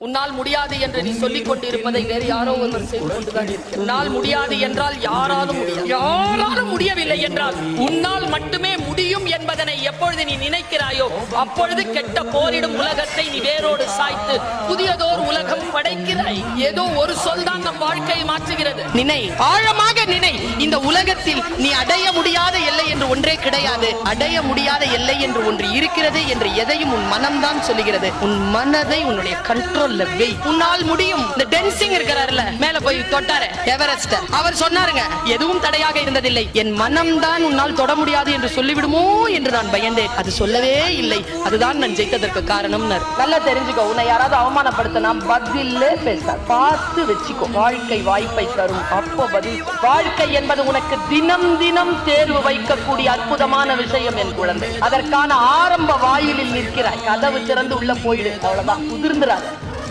உன்னால் முடியாது என்று நீ சொல்லிக் கொண்டிருப்பதை வேறு யாரோ ஒருவர் செய்து கொண்டுதான் இருக்கிறார். உன்னால் முடியாது என்றால் யாராலும் முடியவில்லை என்றால் உன்னால் மட்டுமே முடியும் என்பதனை எப்பொழுது நீ நினைக்கிறாயோ அப்பொழுது கெட்ட போரிடும் உலகத்தை நீ வேரோடு சாய்த்து புதியதோர் உலகம் படைக்கிறாய். ஏதோ ஒரு சொல் தான் நம் வாழ்க்கையை மாற்றுகிறது. நினை, ஆழமாக நினை. இந்த உலகத்தில் நீ அடைய முடியாத எல்லை என்று ஒன்றே கிடையாது. அடைய முடியாத எல்லை என்று ஒன்று இருக்கிறது என்று எதையும் உன் மனம்தான் சொல்லுகிறது. உன் மனதை உன்னுடைய கண்ட்ரோல் உன்னால் முடியும். இந்த டென்சிங் இருக்கிறார்ல, மேல போய் தொட்டாரு எவரெஸ்ட், அவர் சொன்னாருங்க, எதுவும் தடையாக இருந்ததில்லை, என் மனம்தான் உன்னால் தொட முடியாது என்று சொல்லிவிடுமோ என்று நான் பயந்தேன். அது சொல்லவே இல்லை. அதுதான் நான் ஜெயித்ததற்கு காரணம். நல்லா தெரிஞ்சுக்கோ, உன்னை யாராவது அவமானப்படுத்தினா பதிலே பேச பார்த்து வச்சுக்கோ. வாழ்க்கை வாய்ப்பை தரும், அப்போ பதில். வாழ்க்கை என்பது உனக்கு தினம் தினம் தேர்வு வைக்கக்கூடிய அற்புதமான விஷயம் என் குழந்தை. அதற்கான ஆரம்ப வாயிலில் நிற்கிறாய். கதவு திறந்து உள்ள போயிடு, அவ்வளவுதான். உதிர்ந்துறாங்க.